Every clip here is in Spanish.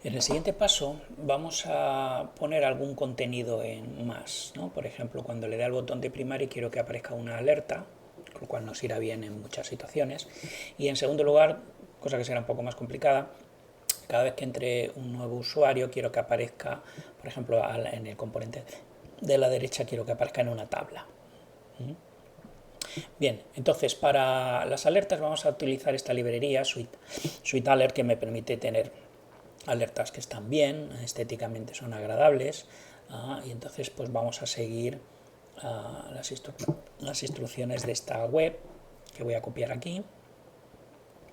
En el siguiente paso vamos a poner algún contenido en más, ¿no? Por ejemplo, cuando le dé al botón de Primary quiero que aparezca una alerta, lo cual nos irá bien en muchas situaciones. Y en segundo lugar, cosa que será un poco más complicada, cada vez que entre un nuevo usuario quiero que aparezca, por ejemplo, en el componente de la derecha quiero que aparezca en una tabla. Bien, entonces para las alertas vamos a utilizar esta librería Suite Alert, que me permite tener alertas que están bien, estéticamente son agradables, y entonces pues vamos a seguir las instrucciones de esta web, que voy a copiar aquí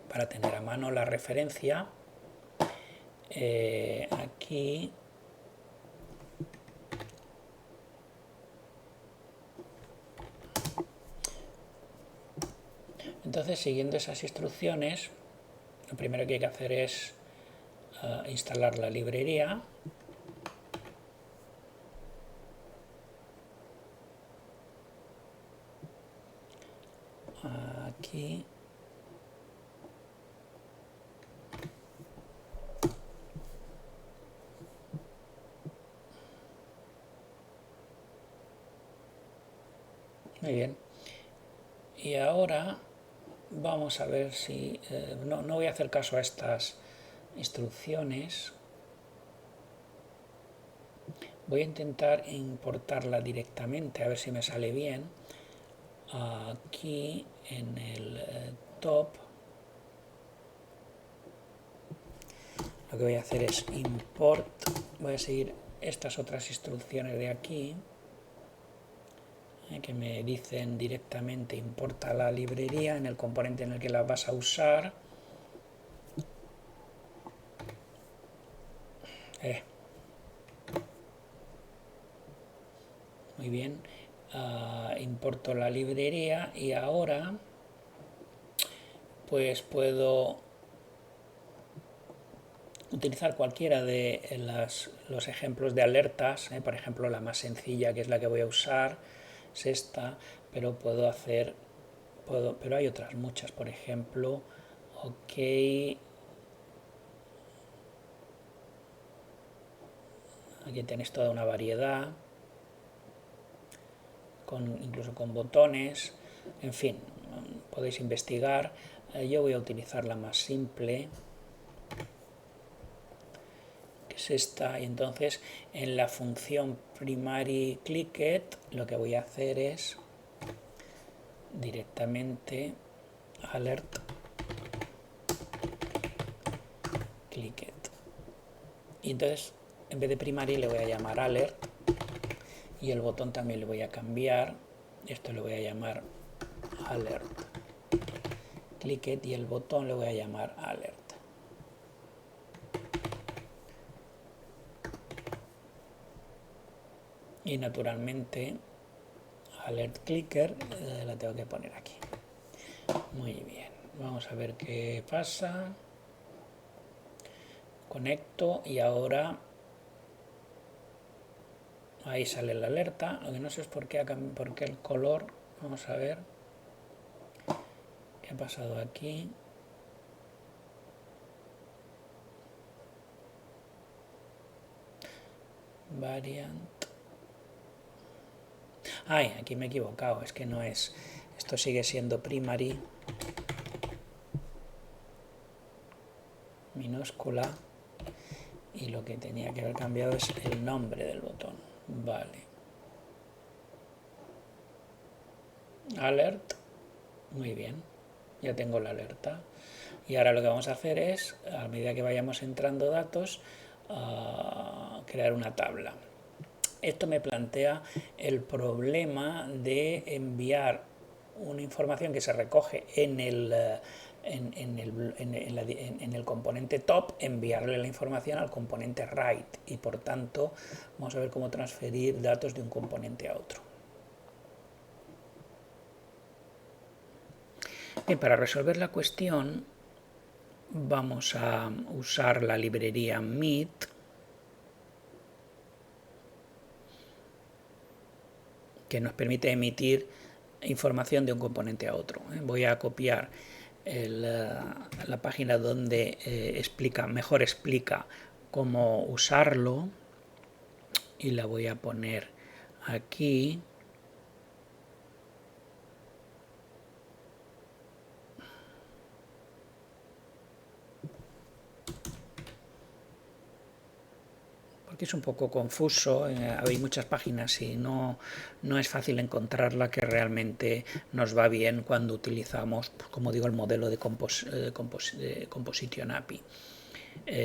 para tener a mano la referencia. Aquí entonces, siguiendo esas instrucciones, lo primero que hay que hacer es instalar la librería. Aquí muy bien. Y ahora vamos a ver si... no voy a hacer caso a estas instrucciones. Voy a intentar importarla directamente, a ver si me sale bien. Aquí en el top, lo que voy a hacer es import. Voy a seguir estas otras instrucciones de aquí, que me dicen directamente importa la librería en el componente en el que la vas a usar. Muy bien, importo la librería y ahora pues puedo utilizar cualquiera de los ejemplos de alertas, por ejemplo la más sencilla, que es la que voy a usar, es esta, pero puedo hacer, pero hay otras muchas, por ejemplo, ok, aquí tenéis toda una variedad, incluso con botones, en fin, podéis investigar. Yo voy a utilizar la más simple, que es esta, y entonces en la función primary clicked lo que voy a hacer es directamente alert clicked, y entonces en vez de primary le voy a llamar alert, y el botón también le voy a cambiar, esto le voy a llamar alert clicked y el botón le voy a llamar alert. Y naturalmente alert clicker la tengo que poner aquí. Muy bien, vamos a ver qué pasa. Conecto y ahora ahí sale la alerta. Lo que no sé es por qué el color. Vamos a ver qué ha pasado aquí. Variant. Ay, aquí me he equivocado, es que no es. Esto sigue siendo primary minúscula y lo que tenía que haber cambiado es el nombre del botón. Vale. Alert. Muy bien. Ya tengo la alerta. Y ahora lo que vamos a hacer es, a medida que vayamos entrando datos, crear una tabla. Esto me plantea el problema de enviar una información que se recoge en el componente top, enviarle la información al componente write, y por tanto vamos a ver cómo transferir datos de un componente a otro. Bien, para resolver la cuestión vamos a usar la librería Meet, que nos permite emitir información de un componente a otro. Voy a copiar la página donde mejor explica cómo usarlo y la voy a poner aquí. Porque es un poco confuso, hay muchas páginas y no es fácil encontrarla que realmente nos va bien cuando utilizamos, como digo, el modelo de Composition API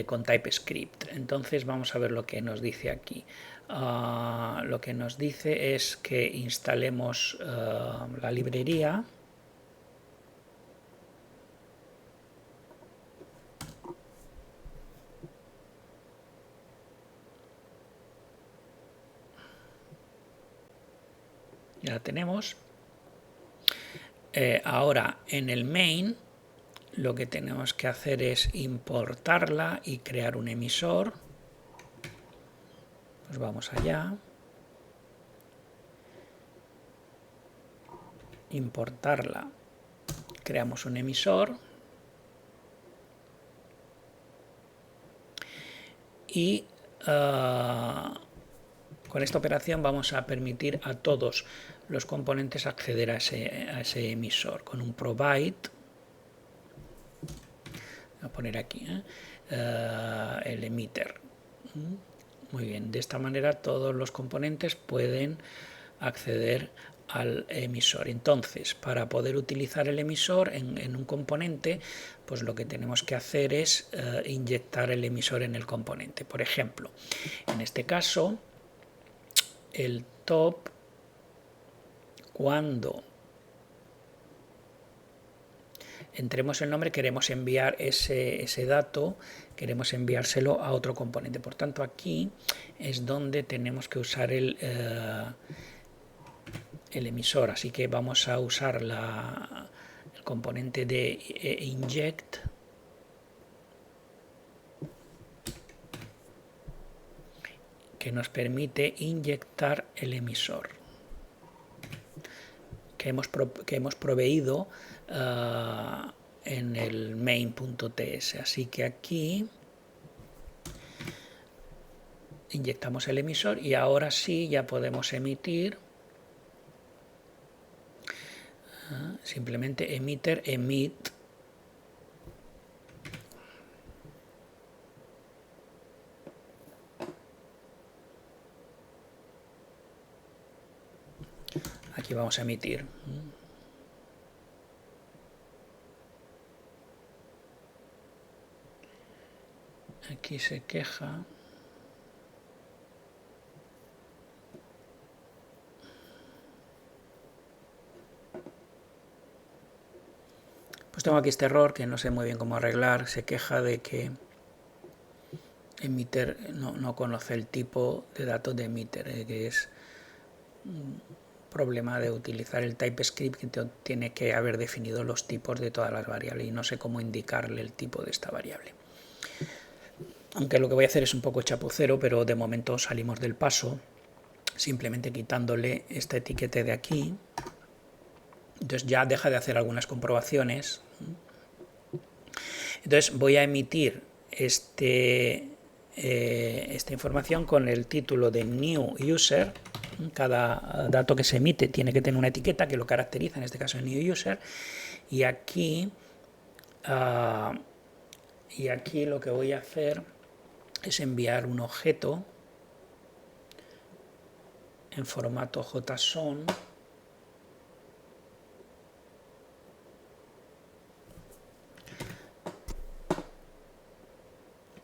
con TypeScript. Entonces vamos a ver lo que nos dice aquí. Lo que nos dice es que instalemos la librería. Ya la tenemos. Ahora en el main lo que tenemos que hacer es importarla y crear un emisor. Pues vamos allá. Importarla. Creamos un emisor. Y con esta operación vamos a permitir a todos los componentes acceder a ese emisor con un provide. Voy a poner aquí el emitter. Muy bien, de esta manera todos los componentes pueden acceder al emisor. Entonces, para poder utilizar el emisor en un componente, pues lo que tenemos que hacer es inyectar el emisor en el componente. Por ejemplo, en este caso, el top, cuando entremos el nombre, queremos enviar ese dato, queremos enviárselo a otro componente. Por tanto, aquí es donde tenemos que usar el emisor. Así que vamos a usar el componente de inject. Que nos permite inyectar el emisor. Que hemos proveído en el main.ts. Así que aquí inyectamos el emisor y ahora sí ya podemos emitir. Simplemente emitter emit. Aquí vamos a emitir. Aquí se queja. Pues tengo aquí este error que no sé muy bien cómo arreglar. Se queja de que emitter no conoce el tipo de datos de emitter, que es un problema de utilizar el TypeScript, que tiene que haber definido los tipos de todas las variables y no sé cómo indicarle el tipo de esta variable. Aunque lo que voy a hacer es un poco chapucero, pero de momento salimos del paso simplemente quitándole esta etiqueta de aquí. Entonces ya deja de hacer algunas comprobaciones. Entonces voy a emitir esta información con el título de new user. Cada dato que se emite tiene que tener una etiqueta que lo caracteriza, en este caso el new user. Y aquí lo que voy a hacer es enviar un objeto en formato JSON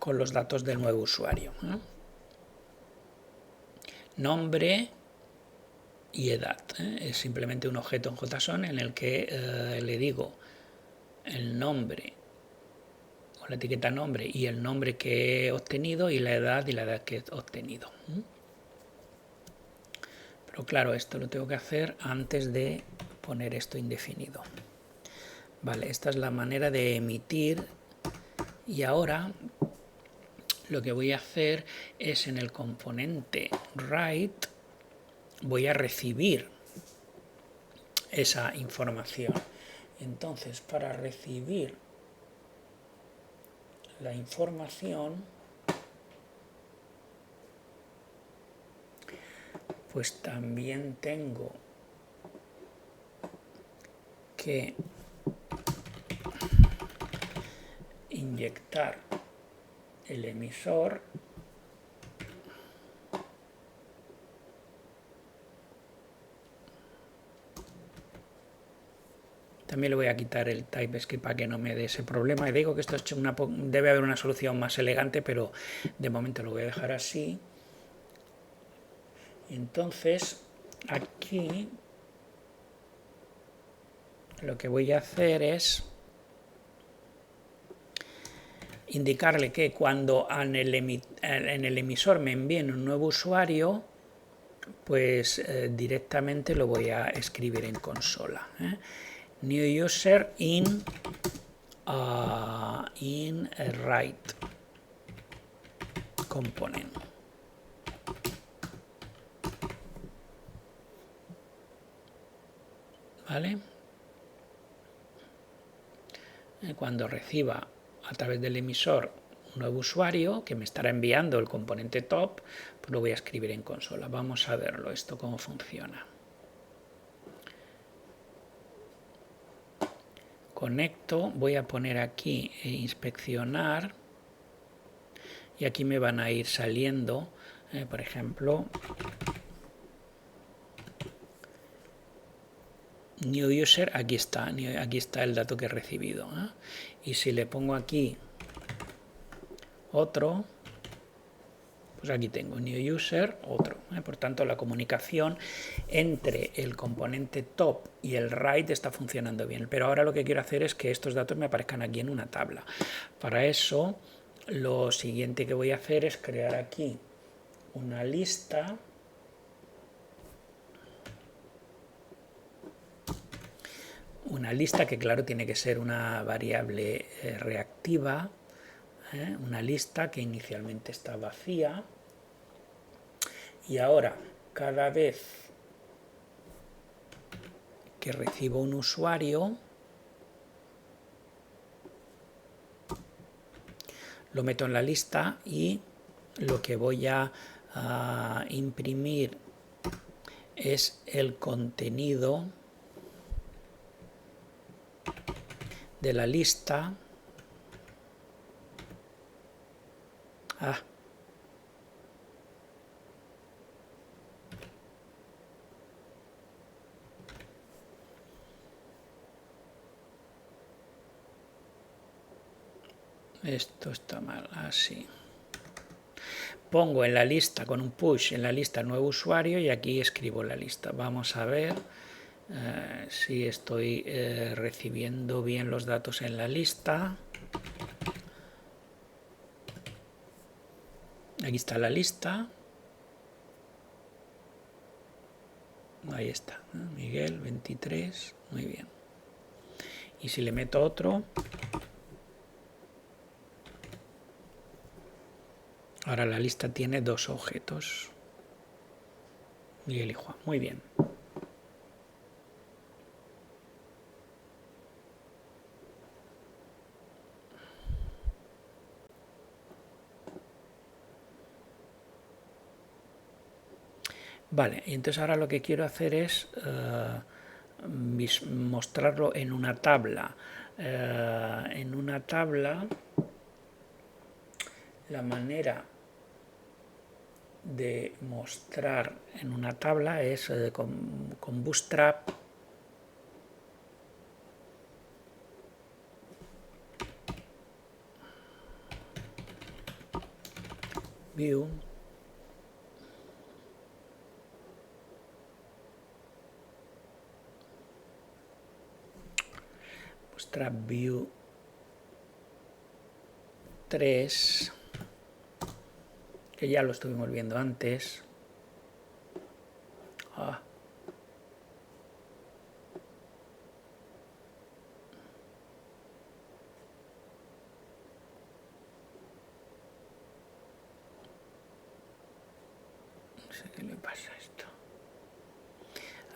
con los datos del nuevo usuario. Nombre y edad. Es simplemente un objeto en JSON en el que le digo el nombre con la etiqueta nombre y el nombre que he obtenido y la edad que he obtenido. Pero claro, esto lo tengo que hacer antes de poner esto indefinido. Vale, esta es la manera de emitir y ahora lo que voy a hacer es en el componente write voy a recibir esa información. Entonces, para recibir la información pues también tengo que inyectar el emisor También le voy a quitar el TypeScript para que no me dé ese problema. Y digo que esto es debe haber una solución más elegante, pero de momento lo voy a dejar así. Entonces, aquí lo que voy a hacer es indicarle que cuando en el emisor me envíen un nuevo usuario, pues directamente lo voy a escribir en consola. New user in write component. ¿Vale? Cuando reciba a través del emisor un nuevo usuario que me estará enviando el componente top, pues lo voy a escribir en consola. Vamos a verlo, esto cómo funciona. Conecto, voy a poner aquí inspeccionar y aquí me van a ir saliendo, por ejemplo, new user, aquí está el dato que he recibido. Y si le pongo aquí otro, pues aquí tengo new user, otro. Por tanto, la comunicación entre el componente top y el write está funcionando bien. Pero ahora lo que quiero hacer es que estos datos me aparezcan aquí en una tabla. Para eso, lo siguiente que voy a hacer es crear aquí una lista que claro tiene que ser una variable reactiva, una lista que inicialmente está vacía, y ahora cada vez que recibo un usuario lo meto en la lista y lo que voy a imprimir es el contenido de la lista. Esto está mal, así. Pongo en la lista, con un push en la lista nuevo usuario y aquí escribo la lista. Vamos a ver si estoy recibiendo bien los datos en la lista. Aquí está la lista. Ahí está, Miguel 23, muy bien. Y si le meto otro, ahora la lista tiene dos objetos, Miguel y Juan, muy bien. Vale, y entonces ahora lo que quiero hacer es mostrarlo en una tabla. En una tabla, la manera de mostrar en una tabla es con Bootstrap. View. Bootstrap View 3, que ya lo estuvimos viendo antes. No sé qué le pasa a esto.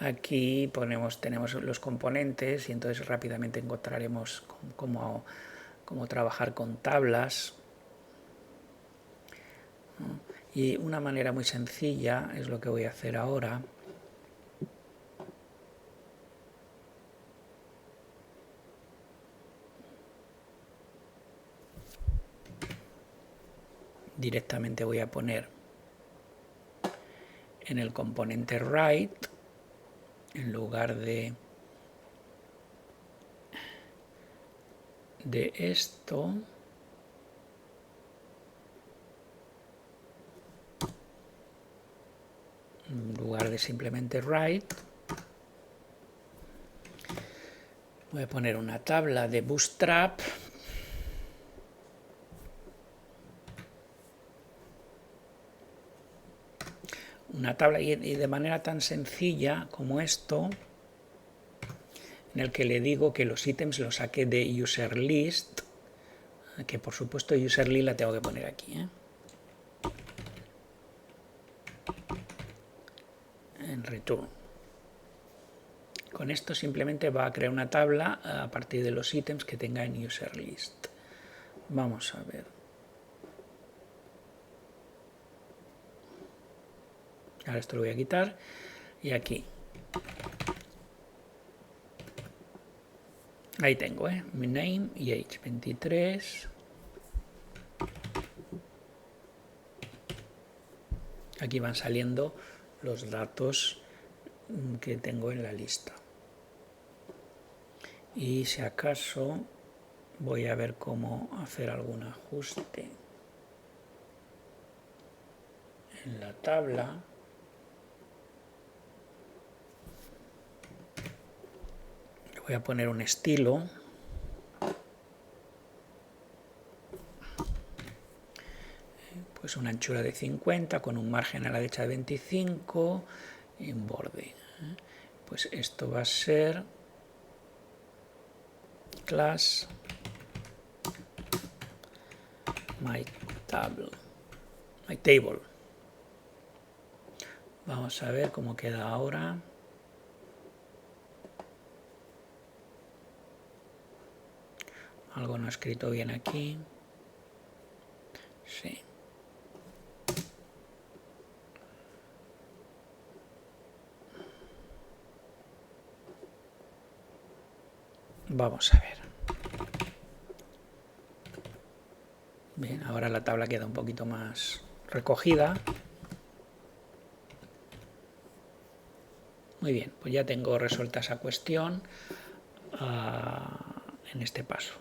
Aquí tenemos los componentes y entonces rápidamente encontraremos cómo trabajar con tablas. Y una manera muy sencilla es lo que voy a hacer ahora. Directamente voy a poner en el componente right, en lugar de esto, en lugar de simplemente right, voy a poner una tabla de Bootstrap. Una tabla y de manera tan sencilla como esto, en el que le digo que los ítems los saque de userList, que por supuesto userList la tengo que poner aquí, en return. Con esto simplemente va a crear una tabla a partir de los ítems que tenga en userList. Vamos a ver. Ahora esto lo voy a quitar y aquí. Ahí tengo, mi name y age 23. Aquí van saliendo los datos que tengo en la lista. Y si acaso voy a ver cómo hacer algún ajuste en la tabla. Voy a poner un estilo. Pues una anchura de 50 con un margen a la derecha de 25 y un borde. Pues esto va a ser class my table. Vamos a ver cómo queda ahora. Algo no he escrito bien aquí. Sí. Vamos a ver. Bien, ahora la tabla queda un poquito más recogida. Muy bien, pues ya tengo resuelta esa cuestión en este paso.